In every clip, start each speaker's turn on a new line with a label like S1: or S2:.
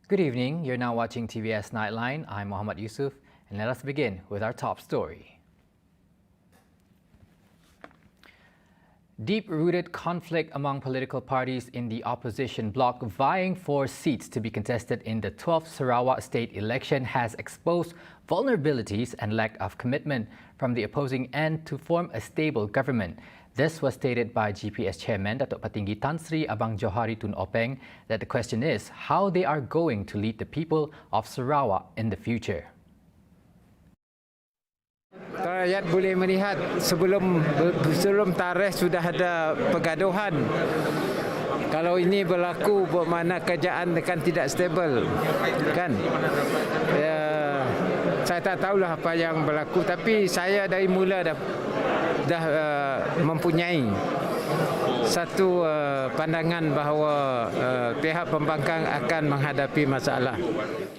S1: Good evening. You're now watching TVS Nightline. I'm Muhammad Yusuf, and let us begin with our top story. Deep-rooted conflict among political parties in the opposition bloc vying for seats to be contested in the 12th Sarawak state election has exposed vulnerabilities and lack of commitment from the opposing end to form a stable government. This was stated by GPS Chairman Datuk Patinggi Tan Sri Abang Johari Tun Openg that the question is how they are going to lead the people of Sarawak in the future.
S2: Rakyat boleh melihat sebelum tarikh sudah ada pergaduhan. Kalau ini berlaku bermakna kerajaan akan tidak stabil, kan? Saya tak tahulah apa yang berlaku, tapi saya dari mula dah mempunyai satu pandangan bahawa pihak pembangkang akan menghadapi masalah.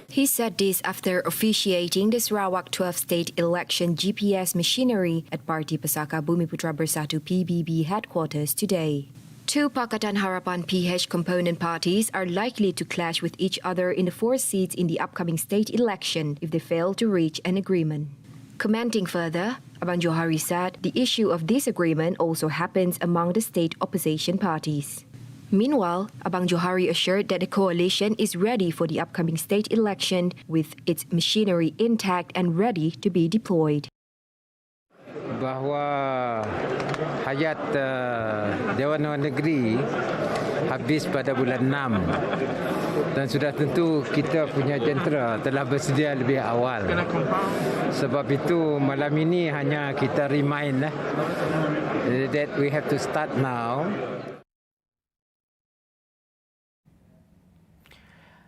S3: He said this after officiating the Sarawak 12th state election GPS machinery at Parti Pesaka Bumiputra Bersatu PBB headquarters today. Two Pakatan Harapan PH component parties are likely to clash with each other in the 4 seats in the upcoming state election if they fail to reach an agreement. Commenting further, Abang Johari said the issue of disagreement also happens among the state opposition parties. Meanwhile, Abang Johari assured that the coalition is ready for the upcoming state election with its machinery intact and ready to be deployed.
S2: Bahawa hayat Dewan Negeri habis pada bulan 6 dan sudah tentu kita punya jentera telah bersedia lebih awal. Sebab itu malam ini hanya kita remind that we have to start now.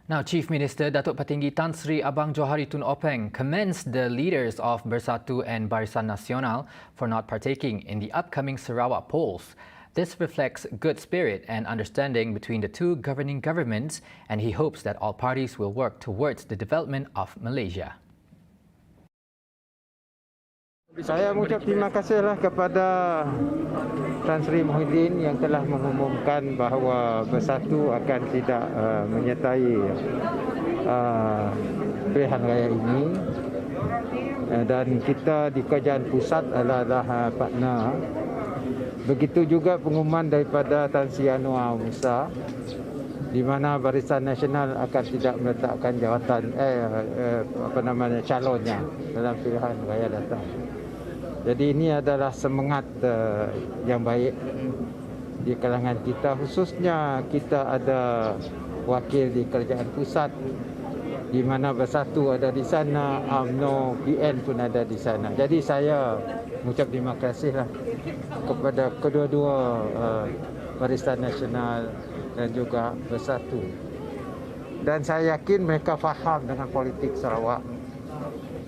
S1: Now, Chief Minister Datuk Patinggi Tan Sri Abang Johari Tun Openg commends the leaders of Bersatu and Barisan Nasional for not partaking in the upcoming Sarawak polls. This reflects good spirit and understanding between the two governing governments, and he hopes that all parties will work towards the development of Malaysia.
S2: Saya mengucap terima kasihlah kepada Tan Sri Muhyiddin yang telah mengumumkan bahawa Bersatu akan tidak menyertai pilihan raya ini, dan kita di kerajaan pusat adalah partner. Begitu juga pengumuman daripada Tan Sri Anwar Musa di mana Barisan Nasional akan tidak meletakkan jawatan calonnya dalam pilihan raya datang. Jadi ini adalah semangat yang baik di kalangan kita, khususnya kita ada wakil di kerajaan pusat di mana Bersatu ada di sana, UMNO, PN pun ada di sana. Jadi saya mengucap terima kasihlah kepada kedua-dua Barisan Nasional dan juga Bersatu. Dan saya yakin mereka faham dengan politik Sarawak.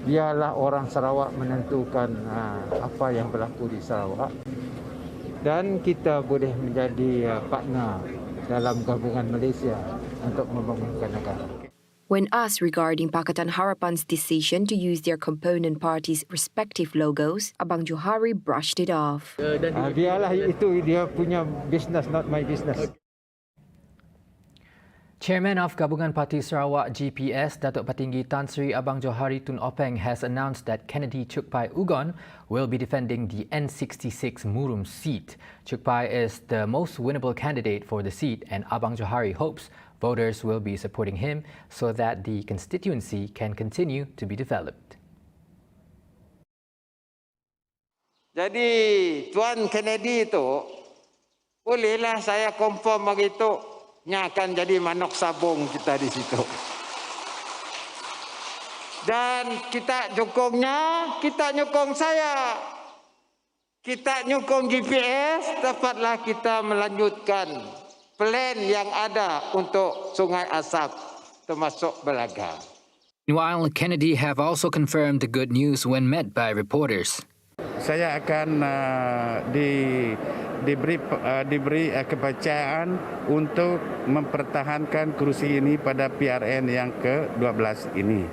S2: Biarlah orang Sarawak menentukan apa yang berlaku di Sarawak, dan kita boleh menjadi partner dalam gabungan Malaysia untuk membangunkan negara.
S3: When asked regarding Pakatan Harapan's decision to use their component parties' respective logos, Abang Johari brushed it off.
S2: Biarlah itu dia punya business, not my business.
S1: Chairman of Gabungan Parti Sarawak GPS, Datuk Patinggi Tan Sri Abang Johari Tun Openg has announced that Kennedy CHUKPAI UGON will be defending the N66 MURUM seat. CHUKPAI is the most winnable candidate for the seat, and Abang Johari hopes voters will be supporting him so that the constituency can continue to be developed.
S2: Jadi Tuan Kennedy itu bolehlah saya confirm begitu. Nya akan jadi manok sabung kita di situ. Dan kita dukungnya, kita nyokong saya. Kita nyokong GPS, dapatlah kita melanjutkan plan yang ada untuk Sungai Asap termasuk Belaga.
S1: Meanwhile, Kennedy have also confirmed the good news when met by reporters.
S4: Saya akan diberi kepercayaan untuk mempertahankan kursi ini pada PRN yang ke-12 ini.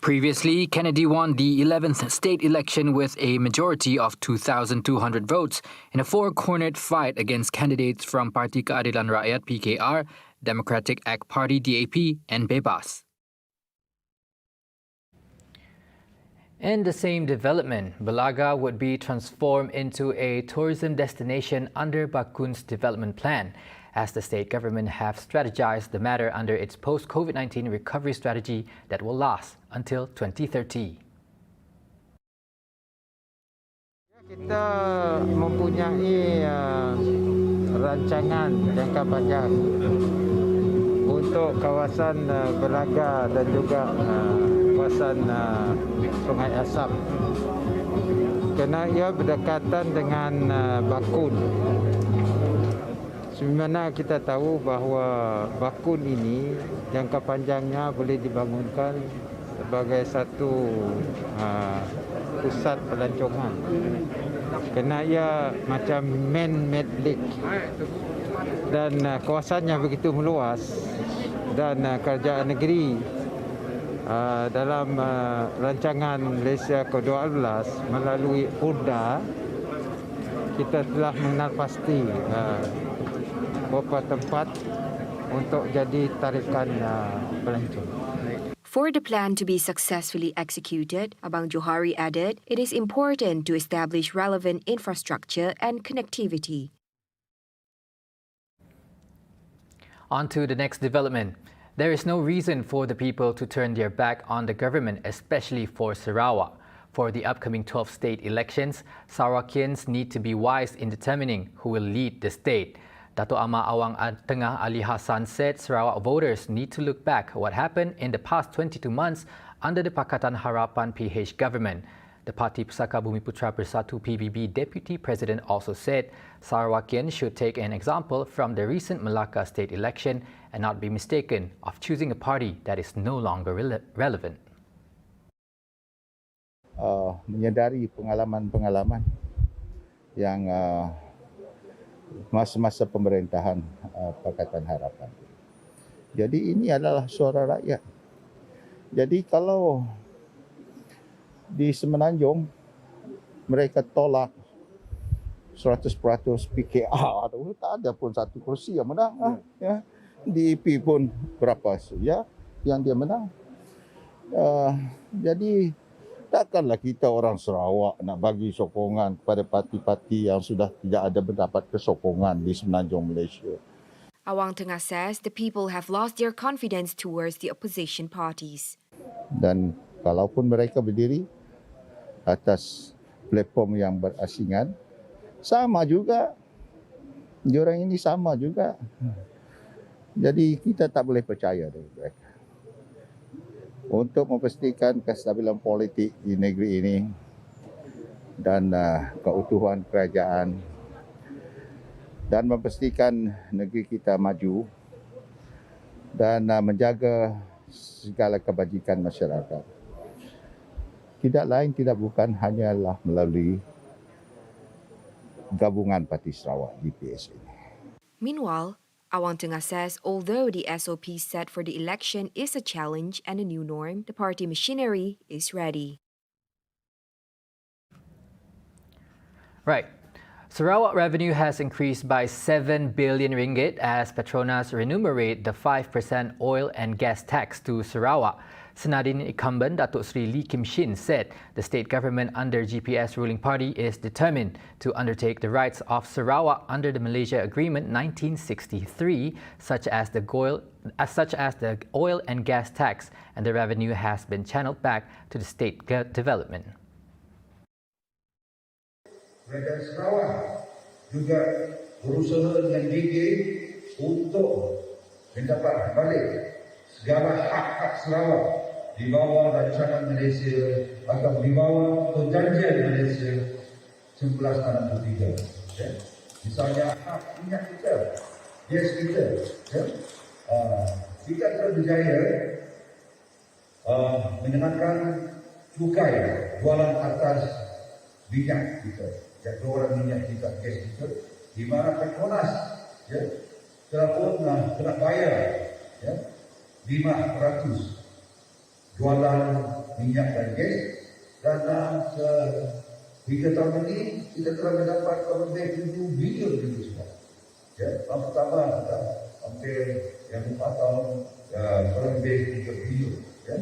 S1: Previously, Kennedy won the 11th state election with a majority of 2,200 votes in a four-cornered fight against candidates from Parti Keadilan Rakyat PKR, Democratic Act Party DAP and Bebas. In the same development, Belaga would be transformed into a tourism destination under Bakun's development plan, as the state government have strategized the matter under its post-COVID-19 recovery strategy that will last until 2030.
S2: Kita mempunyai rancangan jangka panjang untuk kawasan Belaga dan juga kawasan Sungai Asap, kerana ia berdekatan dengan Bakun. Sebenarnya kita tahu bahawa Bakun ini jangka panjangnya boleh dibangunkan sebagai satu pusat pelancongan, kerana ia macam man-made lake dan kawasannya begitu meluas, dan kerajaan negeri dalam rancangan Malaysia ke-12 melalui URDA kita telah mengenal pasti beberapa tempat untuk jadi tarikan pelancong.
S3: For the plan to be successfully executed, Abang Johari added, it is important to establish relevant infrastructure and connectivity.
S1: On to the next development. There is no reason for the people to turn their back on the government, especially for Sarawak. For the upcoming 12 state elections, Sarawakians need to be wise in determining who will lead the state. Dato' Amar Awang Tengah Ali Hassan said Sarawak voters need to look back at what happened in the past 22 months under the Pakatan Harapan PH government. The Parti Pusaka Bumiputra Bersatu PBB Deputy President also said Sarawakians should take an example from the recent Melaka state election and not be mistaken of choosing a party that is no longer relevant.
S5: Menyedari pengalaman-pengalaman yang masa-masa pemerintahan Pakatan Harapan. Jadi ini adalah suara rakyat. Jadi kalau di Semenanjung mereka tolak 100% PKR, tak ada pun satu kursi yang menang. Ya. DAP pun berapa ya yang dia menang. Jadi takkanlah kita orang Sarawak nak bagi sokongan kepada parti-parti yang sudah tidak ada mendapat kesokongan di Semenanjung Malaysia.
S3: Awang Tengah says the people have lost their confidence towards the opposition parties.
S5: Dan kalaupun mereka berdiri atas platform yang berasingan, sama juga. Diorang ini sama juga. Jadi kita tak boleh percaya dengan mereka. Untuk memastikan kestabilan politik di negeri ini dan keutuhan kerajaan dan memastikan negeri kita maju dan menjaga segala kebajikan masyarakat. Tidak lain tidak bukan hanyalah melalui gabungan Parti Sarawak GPS ini.
S3: Meanwhile, Awang Tengah says although the SOP set for the election is a challenge and a new norm, the party machinery is ready.
S1: Right. Sarawak revenue has increased by 7 billion ringgit as Petronas remunerate the 5% oil and gas tax to Sarawak. Senadin incumbent Datuk Sri Lee Kim Shin said the state government under GPS ruling party is determined to undertake the rights of Sarawak under the Malaysia Agreement 1963, such as the oil and gas tax, and the revenue has been channeled back to the state development.
S6: Kerajaan Sarawak juga berusaha dengan gigih untuk mendapat balik segala hak-hak Sarawak di bawah rancangan Malaysia atau di bawah perjanjian Malaysia 1963. Ya. Misalnya hak minyak kita, gas kita. Ya. Kita telah berjaya mengenakan cukai jualan atas minyak kita. Jualan minyak kita, gas kita. Di mana Petronas telah pun kena bayar 5% jualan minyak dan gas. Dan dalam 3 tahun ini kita telah mendapat lebih 7 bilion itu semua. Ya, tahun pertama kita hampir yang 4 tahun lebih 3 bilion. Ya.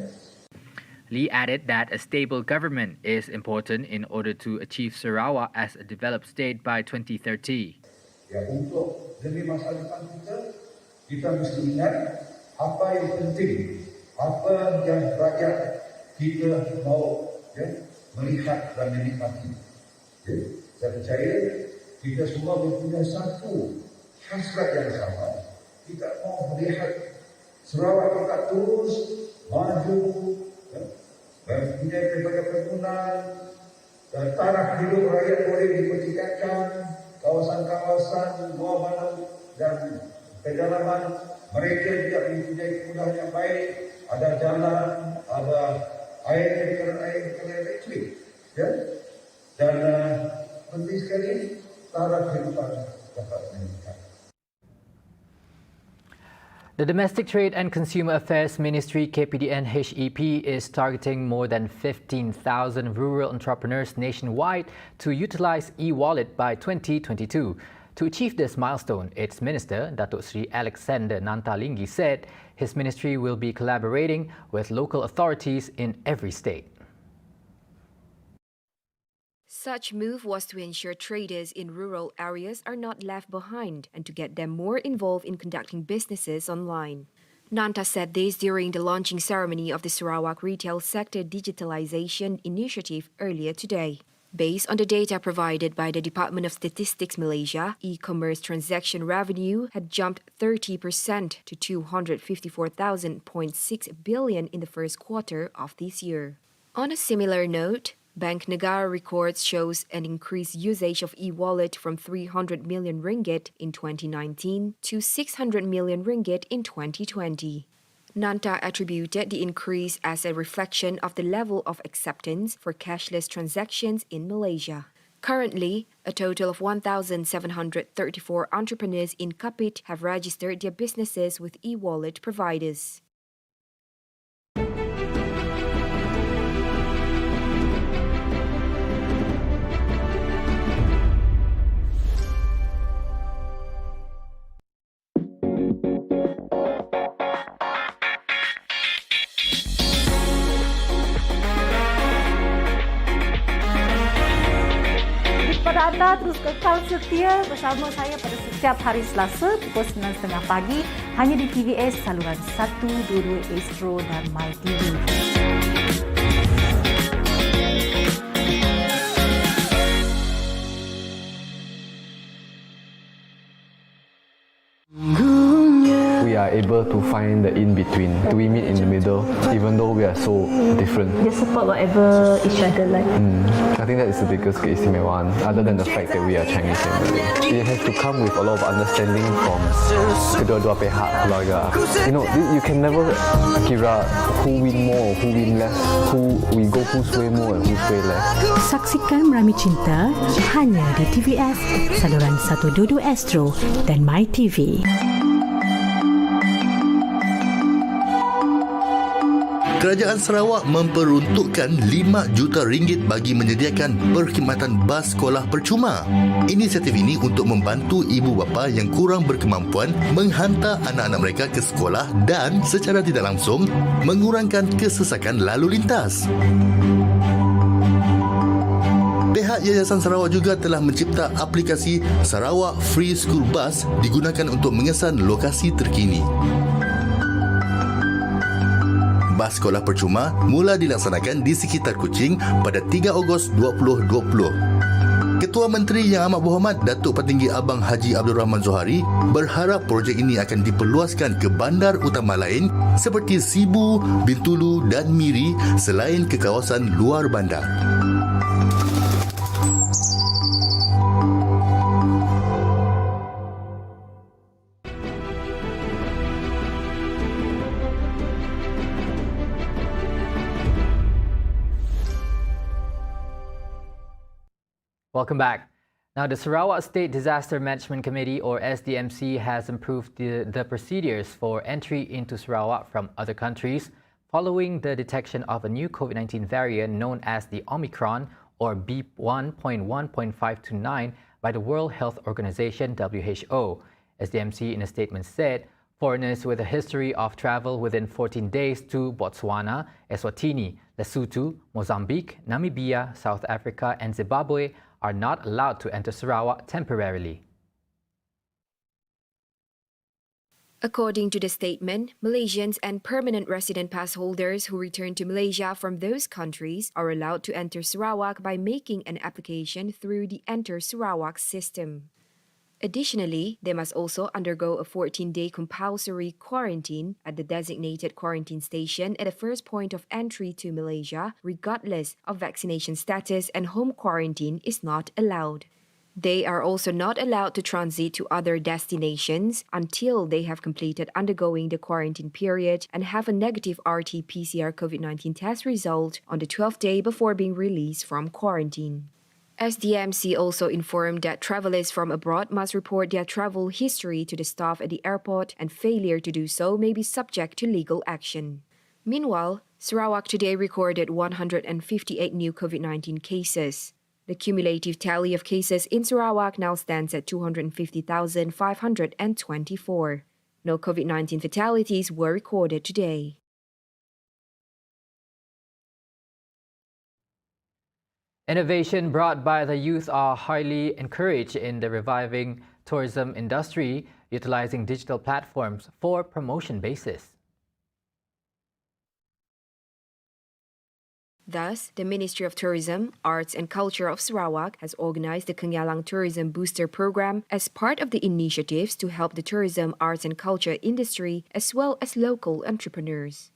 S1: Lee added that a stable government is important in order to achieve Sarawak as a developed state by 2030.
S6: Ya, untuk demi masa depan kita mesti ingat apa yang penting, apa yang rakyat kita mau melihat dan menikmati. Ya, saya percaya kita semua mempunyai satu hasrat yang sama. Kita mau melihat Sarawak kita terus maju, mempunyai pelbagai pembangunan, taraf hidup rakyat boleh dipertingkatkan, kawasan-kawasan bawah mana dan pedalaman mereka juga mempunyai kemudahan yang baik, ada jalan, ada air elektrik, ya. Dan penting sekali taraf kehidupan dapat meningkat.
S1: The Domestic Trade and Consumer Affairs Ministry KPDN HEP is targeting more than 15,000 rural entrepreneurs nationwide to utilize e-wallet by 2022. To achieve this milestone, its Minister, Datuk Seri Alexander Nantalinggi, said his ministry will be collaborating with local authorities in every state.
S3: Such move was to ensure traders in rural areas are not left behind and to get them more involved in conducting businesses online. Nanta said this during the launching ceremony of the Sarawak Retail Sector Digitalization Initiative earlier today. Based on the data provided by the Department of Statistics Malaysia, e-commerce transaction revenue had jumped 30% to 254,000.6 billion in the first quarter of this year. On a similar note, Bank Negara records shows an increased usage of e-wallet from 300 million ringgit in 2019 to 600 million ringgit in 2020. Nanta attributed the increase as a reflection of the level of acceptance for cashless transactions in Malaysia. Currently, a total of 1,734 entrepreneurs in Kapit have registered their businesses with e-wallet providers.
S7: Kepada anda terus kekal setia bersama saya pada setiap hari Selasa pukul 9.30 pagi hanya di TVS saluran 122 Astro dan My TV.
S8: We are able to find the in-between. We meet in the middle, even though we are so different.
S7: They support whatever each other like.
S8: I think that is the biggest keistimewaan, other than the fact that we are Chinese and Malay. It has to come with a lot of understanding from kedua-dua pihak keluarga. You know, you can never kira who win more, who win less, who we go whose way more and whose way less.
S9: Saksikan Merami Cinta hanya di TVS saluran 122 Astro dan My TV.
S10: Kerajaan Sarawak memperuntukkan 5 juta ringgit bagi menyediakan perkhidmatan bas sekolah percuma. Inisiatif ini untuk membantu ibu bapa yang kurang berkemampuan menghantar anak-anak mereka ke sekolah dan secara tidak langsung mengurangkan kesesakan lalu lintas. Pihak Yayasan Sarawak juga telah mencipta aplikasi Sarawak Free School Bus digunakan untuk mengesan lokasi terkini. Bas sekolah percuma mula dilaksanakan di sekitar Kuching pada 3 Ogos 2020. Ketua Menteri Yang Amat Berhormat Datuk Petinggi Abang Haji Abdul Rahman Zohari berharap projek ini akan diperluaskan ke bandar utama lain seperti Sibu, Bintulu dan Miri selain ke kawasan luar bandar.
S1: Welcome back. Now, the Sarawak State Disaster Management Committee, or SDMC, has improved the procedures for entry into Sarawak from other countries following the detection of a new COVID-19 variant known as the Omicron or B1.1.529 by the World Health Organization (WHO). SDMC in a statement said foreigners with a history of travel within 14 days to Botswana, Eswatini, Lesotho, Mozambique, Namibia, South Africa and Zimbabwe are not allowed to enter Sarawak temporarily.
S3: According to the statement, Malaysians and permanent resident pass holders who return to Malaysia from those countries are allowed to enter Sarawak by making an application through the Enter Sarawak system. Additionally, they must also undergo a 14-day compulsory quarantine at the designated quarantine station at the first point of entry to Malaysia, regardless of vaccination status, and home quarantine is not allowed. They are also not allowed to transit to other destinations until they have completed undergoing the quarantine period and have a negative RT-PCR COVID-19 test result on the 12th day before being released from quarantine. SDMC also informed that travellers from abroad must report their travel history to the staff at the airport, and failure to do so may be subject to legal action. Meanwhile, Sarawak today recorded 158 new COVID-19 cases. The cumulative tally of cases in Sarawak now stands at 250,524. No COVID-19 fatalities were recorded today.
S1: Innovation brought by the youth are highly encouraged in the reviving tourism industry, utilizing digital platforms for promotion basis.
S3: Thus, the Ministry of Tourism, Arts and Culture of Sarawak has organized the Kenyalang Tourism Booster Program as part of the initiatives to help the tourism, arts and culture industry as well as local entrepreneurs.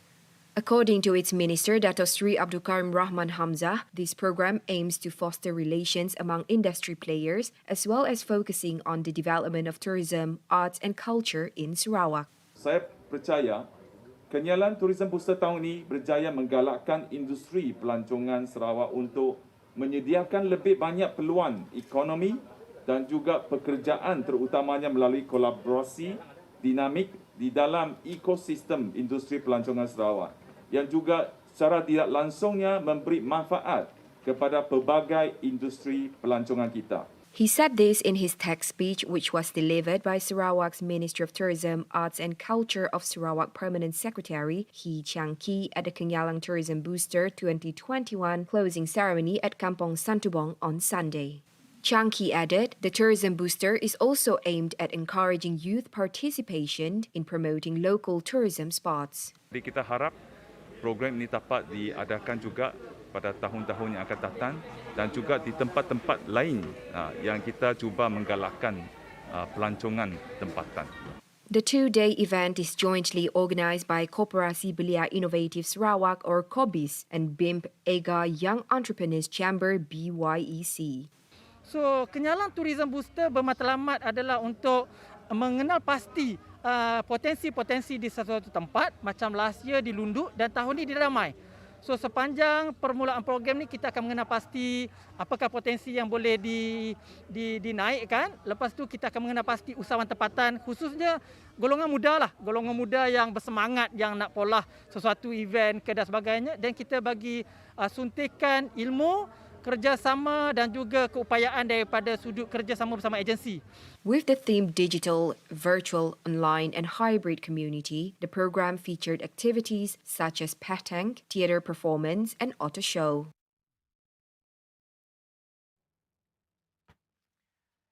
S3: According to its minister, Dato Sri Abdul Karim Rahman Hamzah, this program aims to foster relations among industry players as well as focusing on the development of tourism, arts and culture in Sarawak.
S11: Saya percaya Kenyalang Tourism Booster tahun ini berjaya menggalakkan industri pelancongan Sarawak untuk menyediakan lebih banyak peluang ekonomi dan juga pekerjaan, terutamanya melalui kolaborasi dinamik di dalam ekosistem industri pelancongan Sarawak, yang juga secara tidak langsungnya memberi manfaat kepada pelbagai industri pelancongan kita.
S3: He said this in his text speech, which was delivered by Sarawak's Ministry of Tourism, Arts and Culture of Sarawak Permanent Secretary He Chiang Ki at the Kenyalang Tourism Booster 2021 closing ceremony at Kampong Santubong on Sunday. Chiang Ki added, the Tourism Booster is also aimed at encouraging youth participation in promoting local tourism spots.
S11: Jadi kita harap program ini dapat diadakan juga pada tahun-tahun yang akan datang dan juga di tempat-tempat lain yang kita cuba menggalakkan pelancongan tempatan.
S3: The two-day event is jointly organised by Koperasi Belia Innovative Sarawak or KOBIS and BIMP EGA Young Entrepreneurs Chamber BYEC.
S12: So, Kenyalang Tourism Booster bermatlamat adalah untuk mengenal pasti potensi-potensi di sesuatu tempat, macam last year di Lunduk dan tahun ini di Ramai. So, sepanjang permulaan program ni kita akan mengenal pasti apakah potensi yang boleh dinaikkan. Lepas tu kita akan mengenal pasti usahawan tempatan, khususnya golongan muda lah, golongan muda yang bersemangat, yang nak polah sesuatu event ke dan sebagainya, dan kita bagi suntikan ilmu, kerjasama dan juga keupayaan daripada sudut kerjasama bersama agensi.
S3: With the theme digital, virtual, online and hybrid community, the program featured activities such as patank, theatre performance and auto show.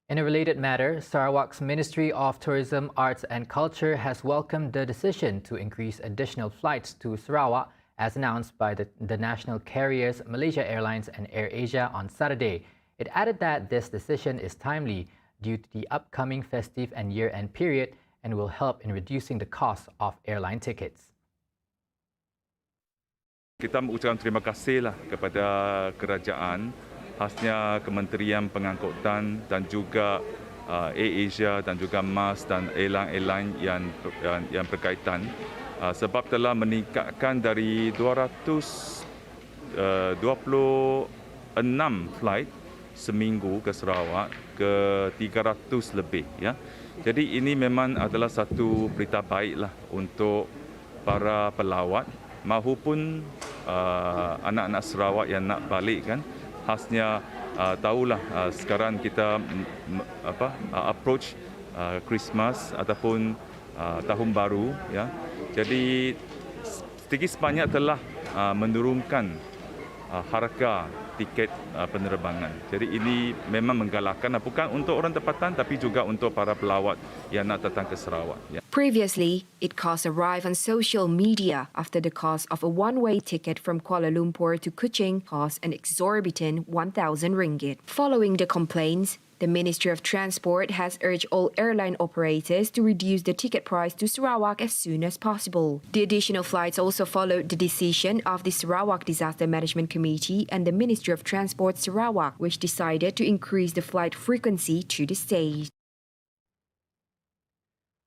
S1: In a related matter, Sarawak's Ministry of Tourism, Arts and Culture has welcomed the decision to increase additional flights to Sarawak as announced by the national carriers Malaysia Airlines and AirAsia on Saturday. It added that this decision is timely due to the upcoming festive and year-end period and will help in reducing the cost of airline tickets.
S11: Kita mengucapkan terima kasihlah kepada kerajaan, khasnya Kementerian Pengangkutan dan juga AirAsia dan juga MAS dan airline yang berkaitan. Sebab telah meningkatkan dari 226 flight seminggu ke Sarawak ke 300 lebih, ya. Jadi ini memang adalah satu berita baiklah untuk para pelawat mahupun anak-anak Sarawak yang nak balik kan, khasnya tahulah sekarang kita approach Christmas ataupun tahun baru ya. Jadi sedikit sebanyak telah menurunkan harga tiket penerbangan. Jadi ini memang menggalakkan bukan untuk orang tempatan tapi juga untuk para pelawat yang nak datang ke Sarawak ya.
S3: Previously, it caused a rife on social media after the cost of a one-way ticket from Kuala Lumpur to Kuching cost an exorbitant 1,000 ringgit. Following the complaints, the Ministry of Transport has urged all airline operators to reduce the ticket price to Sarawak as soon as possible. The additional flights also followed the decision of the Sarawak Disaster Management Committee and the Ministry of Transport Sarawak, which decided to increase the flight frequency to the state.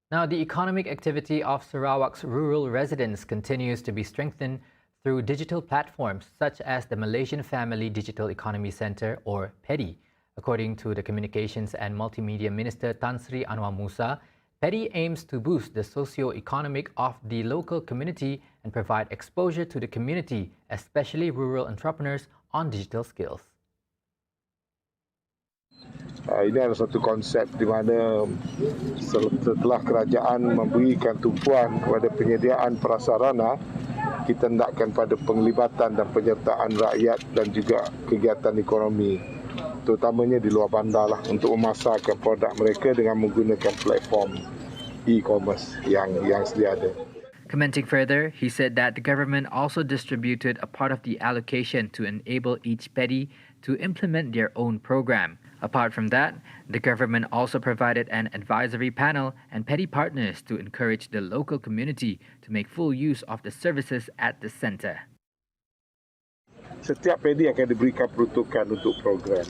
S1: Now, the economic activity of Sarawak's rural residents continues to be strengthened through digital platforms such as the Malaysian Family Digital Economy Centre or PEDI. According to the Communications and Multimedia Minister Tan Sri Anwar Musa, PEDI aims to boost the socio-economic of the local community and provide exposure to the community, especially rural entrepreneurs, on digital skills.
S13: Ini adalah satu konsep di mana setelah kerajaan memberikan tumpuan kepada penyediaan prasarana, kita hendakkan pada penglibatan dan penyertaan rakyat dan juga kegiatan ekonomi, terutamanya di luar bandar lah, untuk memasarkan produk mereka dengan menggunakan platform e-commerce yang sedia ada.
S1: Commenting further, he said that the government also distributed a part of the allocation to enable each PEDI to implement their own program. Apart from that, the government also provided an advisory panel and PEDI partners to encourage the local community to make full use of the services at the centre.
S13: Setiap PEDI akan diberikan peruntukan untuk program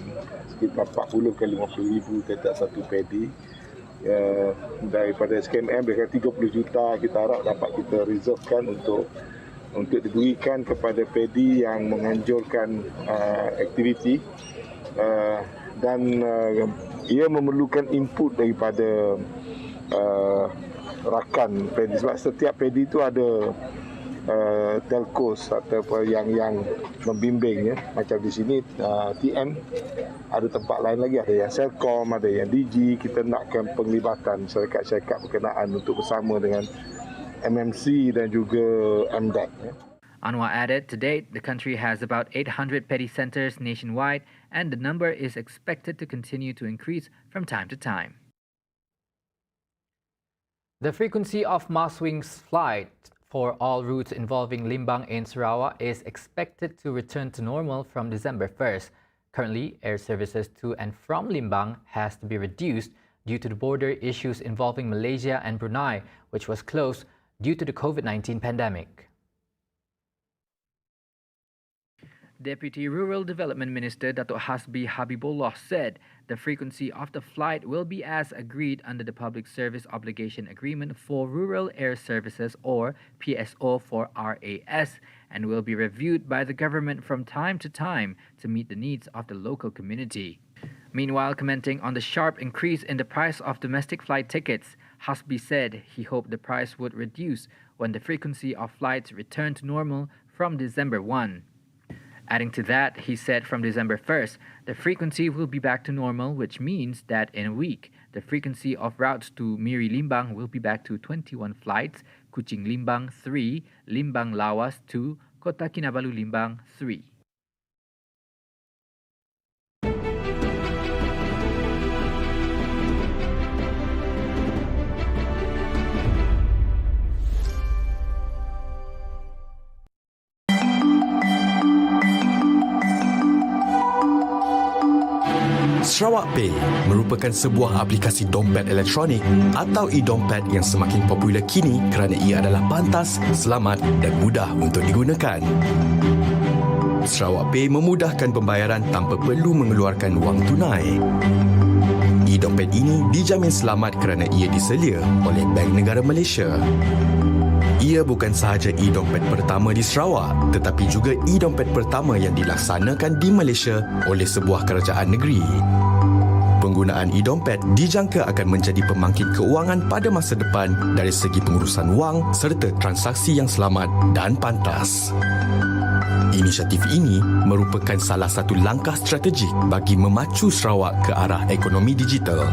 S13: sekitar 40 ke 50 ribu tetap satu PEDI. Daripada SKMM dengan 30 juta kita harap dapat kita reservekan untuk diberikan kepada PEDI yang menganjurkan aktiviti dan ia memerlukan input daripada rakan PEDI sebab setiap PEDI itu ada telcos atau yang membimbing ya. Macam di sini TM, ada tempat lain lagi, ada yang Selcom, ada yang Digi. Kita nakkan penglibatan syarikat-syarikat berkenaan untuk bersama dengan MMC dan juga MDEC ya.
S1: Anwar added, to date, the country has about 800 PEDI centres nationwide and the number is expected to continue to increase from time to time. The frequency of Maswing's flight for all routes involving Limbang in Sarawak is expected to return to normal from December 1st. Currently, air services to and from Limbang has to be reduced due to the border issues involving Malaysia and Brunei, which was closed due to the COVID-19 pandemic. Deputy Rural Development Minister Datuk Hasbi Habibullah said the frequency of the flight will be as agreed under the Public Service Obligation Agreement for Rural Air Services or PSO for RAS and will be reviewed by the government from time to time to meet the needs of the local community. Meanwhile, commenting on the sharp increase in the price of domestic flight tickets, Hasbi said he hoped the price would reduce when the frequency of flights returned to normal from December 1. Adding to that, he said from December 1st, the frequency will be back to normal, which means that in a week, the frequency of routes to Miri Limbang will be back to 21 flights, Kuching Limbang 3, Limbang Lawas 2, Kota Kinabalu Limbang 3.
S14: Sarawak Pay merupakan sebuah aplikasi dompet elektronik atau e-dompet yang semakin popular kini kerana ia adalah pantas, selamat dan mudah untuk digunakan. Sarawak Pay memudahkan pembayaran tanpa perlu mengeluarkan wang tunai. E-dompet ini dijamin selamat kerana ia diselia oleh Bank Negara Malaysia. Ia bukan sahaja e-dompet pertama di Sarawak, tetapi juga e-dompet pertama yang dilaksanakan di Malaysia oleh sebuah kerajaan negeri. penggunaan e-dompet dijangka akan menjadi pemangkin keuangan pada masa depan dari segi pengurusan wang serta transaksi yang selamat dan pantas. Inisiatif ini merupakan salah satu langkah strategik bagi memacu Sarawak ke arah ekonomi digital.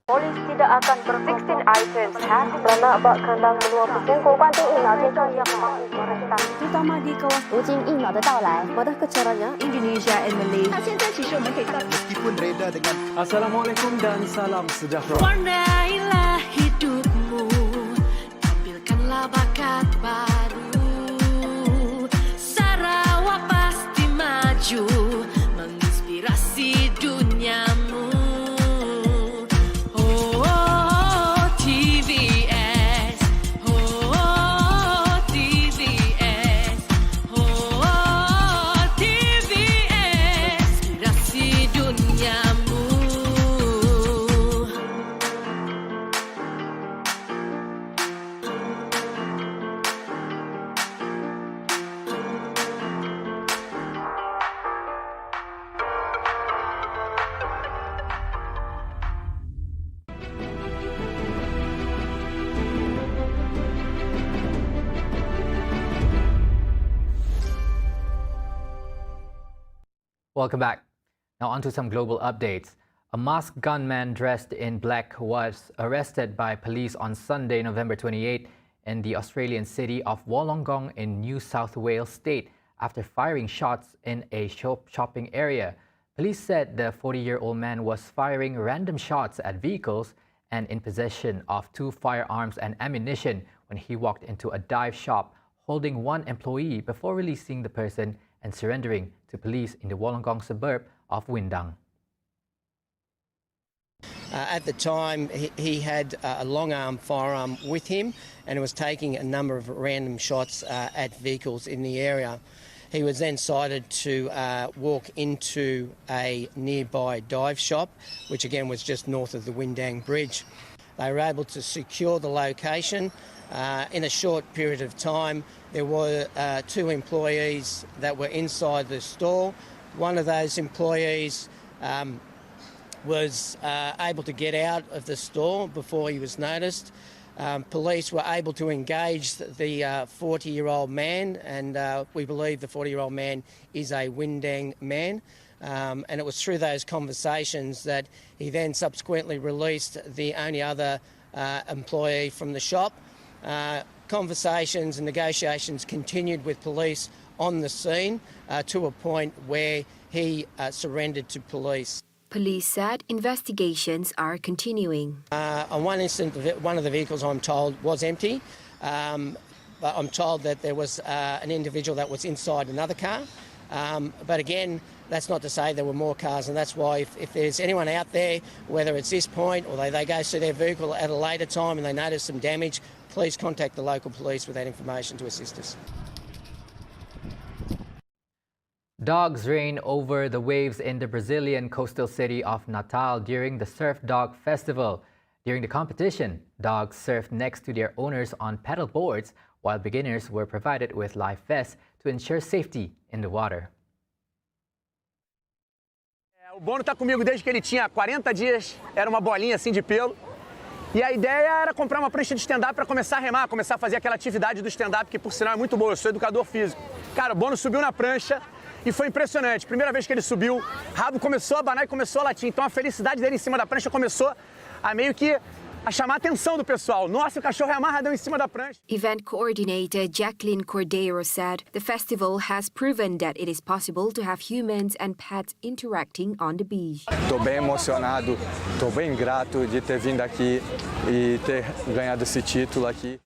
S15: Polis tidak akan ber-16 items kerana bak kandang benua pusing korban yang memang terutama di kawasan Ujing Ina的到来 pada kecaranya Indonesia and Malaysia.
S16: Meskipun reda dengan Assalamualaikum dan salam sejahtera.
S17: Warnailah hidupmu, tampilkanlah bakat baru. Sarawak pasti maju, menginspirasi duniamu.
S1: Welcome back. Now on to some global updates. A masked gunman dressed in black was arrested by police on Sunday, November 28 in the Australian city of Wollongong in New South Wales state after firing shots in a shopping area. Police said the 40-year-old man was firing random shots at vehicles and in possession of 2 firearms and ammunition when he walked into a dive shop holding one employee before releasing the person and surrendering to police in the Wollongong suburb of Windang.
S18: At the time, he had a long-arm firearm with him and was taking a number of random shots at vehicles in the area. He was then cited to walk into a nearby dive shop, which again was just north of the Windang Bridge. They were able to secure the location. In a short period of time, there were 2 employees that were inside the store. One of those employees was able to get out of the store before he was noticed. Police were able to engage the 40-year-old man, and we believe the 40-year-old man is a Windang man. And it was through those conversations that he then subsequently released the only other employee from the shop. Conversations and negotiations continued with police on the scene to a point where he surrendered to police.
S3: Police said investigations are continuing.
S18: On one instance, one of the vehicles, I'm told, was empty. But I'm told that there was an individual that was inside another car. But again, that's not to say there were more cars, and that's why if there's anyone out there, whether it's this point or they go see their vehicle at a later time and they notice some damage, please contact the local police with that information to assist us.
S1: Dogs reign over the waves in the Brazilian coastal city of Natal during the Surf Dog Festival. During the competition, dogs surfed next to their owners on paddle boards, while beginners were provided with life vests to ensure safety in the water.
S19: O Bono está comigo desde que ele tinha 40 dias, era uma bolinha assim de pelo. E a ideia era comprar uma prancha de stand-up para começar a remar, começar a fazer aquela atividade do stand-up, que por sinal é muito boa, eu sou educador físico. Cara, o Bono subiu na prancha e foi impressionante. Primeira vez que ele subiu, o rabo começou a abanar e começou a latir. Então a felicidade dele em cima da prancha começou a meio que a chamar a atenção do pessoal. Nossa, o cachorro é amarradão em cima da prancha.
S3: Event coordinator Jacqueline Cordeiro said the festival has proven that it is possible to have humans and pets interacting on the beach.
S20: Estou bem emocionado, estou bem grato de ter vindo aqui e ter ganhado esse título aqui.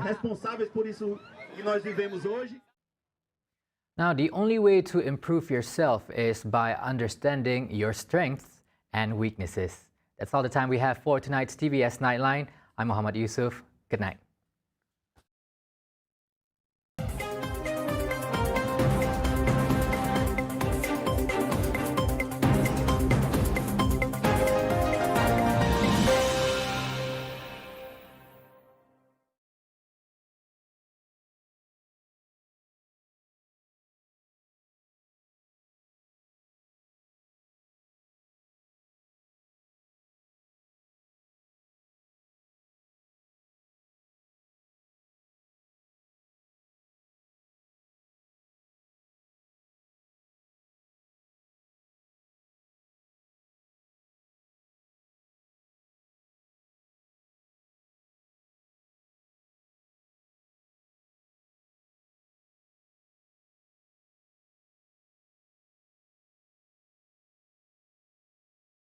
S21: Responsáveis por isso que nós vivemos hoje.
S1: Now, the only way to improve yourself is by understanding your strengths and weaknesses. That's all the time we have for tonight's TVS Nightline. I'm Muhammad Yusuf. Good night.